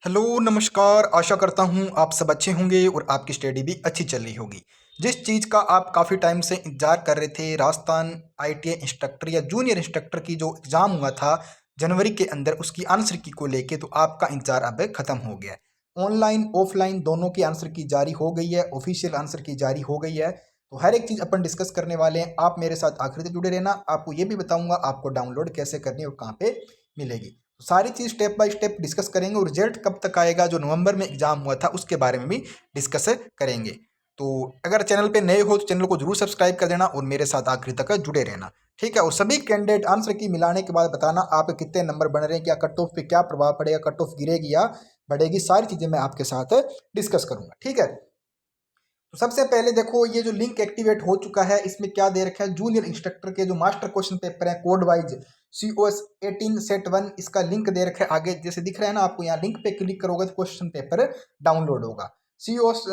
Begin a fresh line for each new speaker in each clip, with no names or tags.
Hello नमस्कार। आशा करता हूँ आप सब अच्छे होंगे और आपकी स्टडी भी अच्छी चल रही होगी। जिस चीज़ का आप काफ़ी टाइम से इंतजार कर रहे थे, राजस्थान आईटीआई इंस्ट्रक्टर या जूनियर इंस्ट्रक्टर की जो एग्ज़ाम हुआ था जनवरी के अंदर, उसकी आंसर की को लेके तो आपका इंतजार अब ख़त्म हो गया है। ऑनलाइन ऑफलाइन दोनों की आंसर की जारी हो गई है, ऑफिशियल आंसर की जारी हो गई है। तो हर एक चीज़ अपन डिस्कस करने वाले हैं। आप मेरे साथ आखिर तक जुड़े रहना। आपको ये भी बताऊंगा आपको डाउनलोड कैसे करनी है और कहाँ पे मिलेगी। तो सारी चीज़ स्टेप बाय स्टेप डिस्कस करेंगे और रिजल्ट कब तक आएगा, जो नवंबर में एग्जाम हुआ था उसके बारे में भी डिस्कस करेंगे। तो अगर चैनल पे नए हो तो चैनल को जरूर सब्सक्राइब कर देना और मेरे साथ आखिरी तक जुड़े रहना। ठीक है। और सभी कैंडिडेट आंसर की मिलाने के बाद बताना आप कितने नंबर बन रहे हैं, क्या कट ऑफ पे क्या प्रभाव पड़ेगा, कट ऑफ गिरेगी या बढ़ेगी, सारी चीज़ें मैं आपके साथ डिस्कस करूंगा। ठीक है। तो सबसे पहले देखो, ये जो लिंक एक्टिवेट हो चुका है, इसमें क्या दे रखा है, जूनियर इंस्ट्रक्टर के जो मास्टर क्वेश्चन पेपर है कोड वाइज COS 18 सेट 1, इसका लिंक दे रखा है आगे जैसे दिख रहा है ना आपको। यहाँ लिंक पे क्लिक करोगे तो क्वेश्चन पेपर डाउनलोड होगा। COS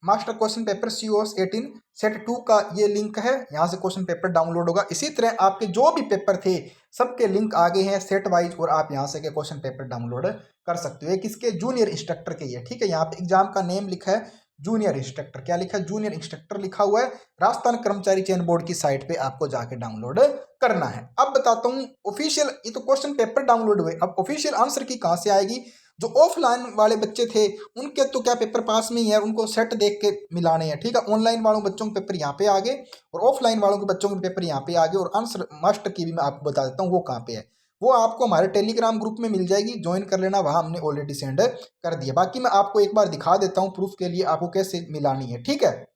master question paper COS 18 set 2 का ये लिंक है, यहाँ से क्वेश्चन पेपर डाउनलोड होगा। इसी तरह आपके जो भी पेपर थे सबके लिंक आगे हैं सेट वाइज, और आप यहाँ से क्वेश्चन पेपर डाउनलोड कर सकते हो। ये किसके, जूनियर इंस्ट्रक्टर के ये। ठीक है। यहाँ पे एग्जाम का नेम लिखा है जूनियर इंस्ट्रक्टर। क्या लिखा है, जूनियर इंस्ट्रक्टर लिखा हुआ है। राजस्थान कर्मचारी चयन बोर्ड की साइट पे आपको जाके डाउनलोड करना है। अब बताता हूँ ऑफिशियल, ये तो क्वेश्चन पेपर डाउनलोड हुए, अब ऑफिशियल आंसर की कहाँ से आएगी। जो ऑफलाइन वाले बच्चे थे उनके तो क्या पेपर पास में ही है, उनको सेट देख के मिलाने हैं। ठीक है। ऑनलाइन वालों बच्चों के पेपर यहाँ पे आ गए और ऑफलाइन वालों के बच्चों के पेपर यहाँ पे आ गए। और आंसर मास्टर की भी मैं आपको बता देता हूँ वो कहाँ पे है। वो आपको हमारे टेलीग्राम ग्रुप में मिल जाएगी, ज्वाइन कर लेना, वहां हमने ऑलरेडी सेंड कर दिया। बाकी मैं आपको एक बार दिखा देता हूँ प्रूफ के लिए आपको कैसे मिलानी है। ठीक है।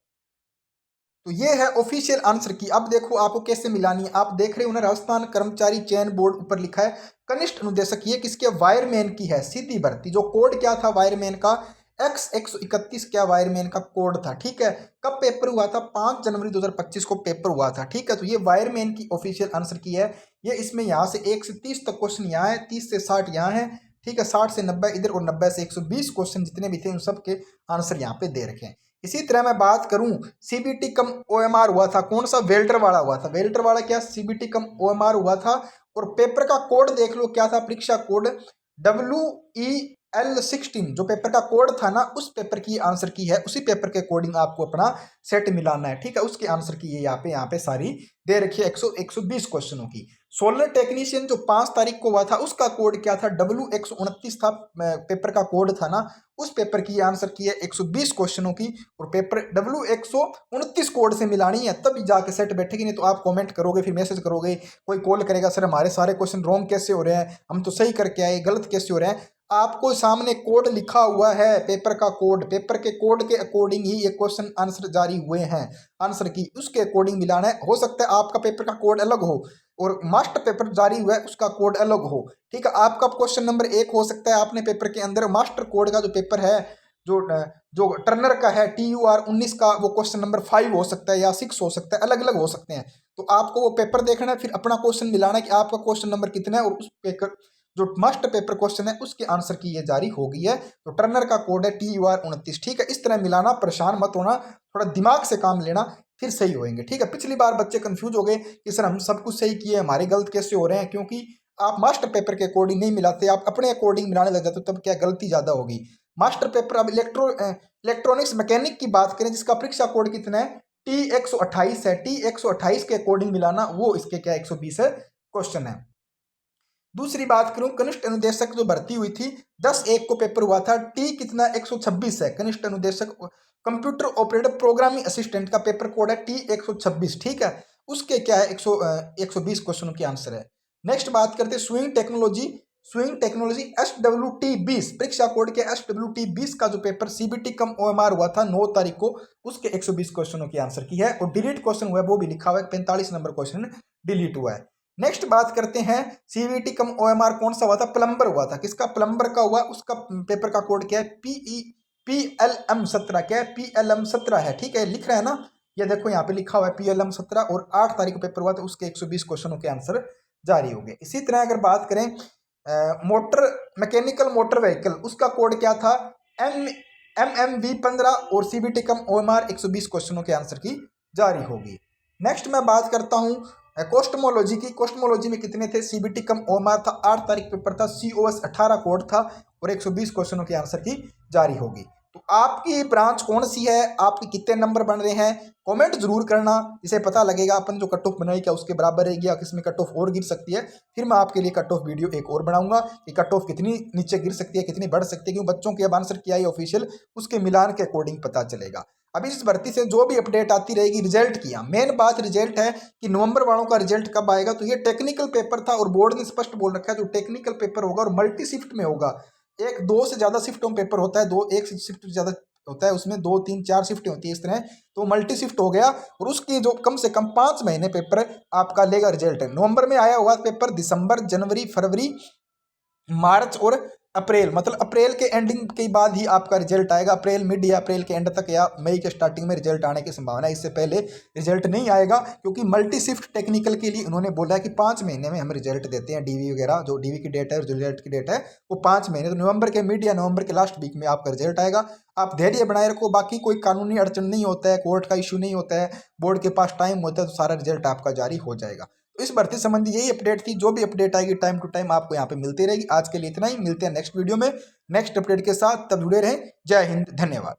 तो ये है ऑफिशियल आंसर की। अब देखो आपको कैसे मिलानी है। आप देख रहे हो ना, राजस्थान कर्मचारी चयन बोर्ड ऊपर लिखा है कनिष्ठ अनुदेशक, ये किसके, वायरमैन की है सीधी भर्ती। जो कोड क्या था वायरमैन का, X131 क्या वायरमैन का कोड था। ठीक है। कब पेपर हुआ था, 5 जनवरी 2025 को पेपर हुआ था। ठीक है। तो ये वायरमैन की ऑफिशियल आंसर की है। ये इसमें यहाँ से 1 से 30 तक क्वेश्चन यहाँ है, 30 से 60 यहाँ है। ठीक है। 60 से 90 इधर और 90 से 120 क्वेश्चन जितने भी थे उन सब के आंसर यहाँ पे दे रखे हैं। इसी तरह मैं बात करूं, CBT कम OMR हुआ था, कौन सा, वेल्टर वाला हुआ था। वेल्टर वाला क्या, CBT कम OMR हुआ था। और पेपर का कोड देख लो क्या था, परीक्षा कोड WEL16, जो पेपर का कोड था ना उस पेपर की आंसर की है। उसी पेपर के अकॉर्डिंग आपको अपना सेट मिलाना है। ठीक है। उसके आंसर की ये यहाँ पे सारी दे रखी है 120 क्वेश्चनों की। सोलर टेक्नीशियन जो 5 तारीख को हुआ था उसका कोड क्या था, W129 था, पेपर का कोड था ना, उस पेपर की आंसर की है 120 क्वेश्चनों की। और पेपर W129 कोड से मिलानी है तब जाके सेट बैठेगी। नहीं तो आप कमेंट करोगे, फिर मैसेज करोगे, कोई कॉल करेगा, सर हमारे सारे क्वेश्चन रॉन्ग कैसे हो रहे हैं, हम तो सही करके आए, गलत कैसे हो रहे हैं। आपको सामने कोड लिखा हुआ है, पेपर का कोड, पेपर के कोड के अकॉर्डिंग ही ये क्वेश्चन आंसर जारी हुए हैं। आंसर की उसके अकॉर्डिंग मिलाना है। हो सकता है आपका पेपर का कोड अलग हो और मास्टर पेपर जारी हुआ है उसका कोड अलग हो। ठीक है। आपका क्वेश्चन नंबर 1 हो सकता है, आपने पेपर के अंदर मास्टर कोड का जो पेपर है, जो जो टर्नर का है TUR19 का, वो क्वेश्चन नंबर 5 हो सकता है या 6 हो सकता है, अलग अलग हो सकते हैं। तो आपको वो पेपर देखना है, फिर अपना क्वेश्चन मिलाना है कि आपका क्वेश्चन नंबर कितना है, और उस पेपर जो मास्टर पेपर क्वेश्चन है उसके आंसर की ये जारी हो गई है। तो टर्नर का कोड है TUR29। ठीक है। इस तरह मिलाना, परेशान मत होना, थोड़ा दिमाग से काम लेना, फिर सही होएंगे। ठीक है। पिछली बार बच्चे कंफ्यूज हो गए कि सर हम सब कुछ सही किए, हमारे गलत कैसे हो रहे हैं, क्योंकि आप मास्टर पेपर के अकॉर्डिंग नहीं मिलाते, आप अपने अकॉर्डिंग मिलाने लग जाते हो, तब क्या गलती ज्यादा होगी। मास्टर पेपर, अब इलेक्ट्रॉनिक्स मैकेनिक की बात करें जिसका परीक्षा कोड कितना है, T128 है, T128 के अकॉर्डिंग मिलाना, वो इसके क्या 120 क्वेश्चन है। दूसरी बात करूं, कनिष्ठ अनुदेशक जो भर्ती हुई थी 10/1 को पेपर हुआ था, टी कितना 126 है। कनिष्ठ अनुदेशक कंप्यूटर ऑपरेटर प्रोग्रामिंग असिस्टेंट का पेपर कोड है T126। ठीक है। उसके क्या है 120 क्वेश्चनों की आंसर है। नेक्स्ट बात करते हैं swing technology. Swing technology SWT20 परीक्षा कोड के SWT20 का जो पेपर CBT कम OMR हुआ था 9 तारीख को, उसके 120 क्वेश्चनों की आंसर की है। और डिलीट क्वेश्चन हुआ है वो भी लिखा हुआ है, 45 नंबर क्वेश्चन डिलीट हुआ है। नेक्स्ट बात करते हैं CVT कम OMR कौन सा हुआ था, प्लम्बर हुआ था। किसका, प्लम्बर का हुआ, उसका पेपर का कोड क्या है, PLM17। क्या है, PLM17 है। ठीक है। लिख रहा है ना, ये देखो यहाँ पे लिखा हुआ है PLM17, और 8 तारीख को पेपर हुआ था, उसके 120 क्वेश्चनों के आंसर जारी हो गए। इसी तरह अगर बात करें मोटर, मैकेनिकल मोटर व्हीकल, उसका कोड क्या था, MMV15, और CBT कम OMR 120 क्वेश्चनों के आंसर की जारी होगी। नेक्स्ट मैं बात करता हूँ कोस्टमोलॉजी में कितने थे? सीबीटी कम ओएमआर था, 8 तारीख पेपर था, सीओएस 18 कोड था और 120 क्वेश्चनों के आंसर की जारी होगी। तो आपकी ब्रांच कौन सी है, आपके कितने नंबर बन रहे हैं, कमेंट जरूर करना, इसे पता लगेगा अपन जो कट ऑफ बनाई क्या उसके बराबर रहेगी या किसमें कट ऑफ और गिर सकती है। फिर मैं आपके लिए कट ऑफ वीडियो एक और बनाऊंगा कि कट ऑफ कितनी नीचे गिर सकती है, कितनी बढ़ सकती है, क्योंकि बच्चों के अब आंसर किया है ऑफिशियल, उसके मिलान के अकॉर्डिंग पता चलेगा। अभी इस भर्ती से जो भी अपडेट आती रहेगी, रिजल्ट किया मेन बात रिजल्ट है कि नवंबर वालों का रिजल्ट कब आएगा। तो ये टेक्निकल पेपर था और बोर्ड ने स्पष्ट बोल रखा है जो टेक्निकल पेपर होगा और मल्टी शिफ्ट में होगा। एक दो से ज्यादा शिफ्टों में पेपर होता है, दो एक शिफ्ट से ज्यादा होता है, उसमें 2 3 4 शिफ्टें होती है इस तरह। तो मल्टी शिफ्ट हो गया और उसकी जो कम से कम 5 महीने पेपर आपका लेगा रिजल्ट है। नवंबर में आया हुआ पेपर दिसंबर, जनवरी, फरवरी, मार्च और अप्रैल, मतलब अप्रैल के एंडिंग के बाद ही आपका रिजल्ट आएगा। अप्रैल मिड या अप्रैल के एंड तक या मई के स्टार्टिंग में रिजल्ट आने की संभावना है। इससे पहले रिजल्ट नहीं आएगा क्योंकि मल्टी शिफ्ट टेक्निकल के लिए उन्होंने बोला है कि 5 महीने में हम रिजल्ट देते हैं। डीवी वगैरह जो डीवी की डेट है और जो रिजल्ट की डेट है वो 5 महीने, तो नवंबर के मिड या नवंबर के लास्ट वीक में आपका रिजल्ट आएगा। आप धैर्य बनाए रखो, बाकी कोई कानूनी अड़चन नहीं होता है, कोर्ट का इशू नहीं होता है, बोर्ड के पास टाइम होता है, तो सारा रिजल्ट आपका जारी हो जाएगा। तो इस भर्ती संबंधी यही अपडेट थी। जो भी अपडेट आएगी टाइम टू टाइम आपको यहाँ पे मिलती रहेगी। आज के लिए इतना ही, मिलते हैं नेक्स्ट वीडियो में नेक्स्ट अपडेट के साथ, तब जुड़े रहें। जय हिंद, धन्यवाद।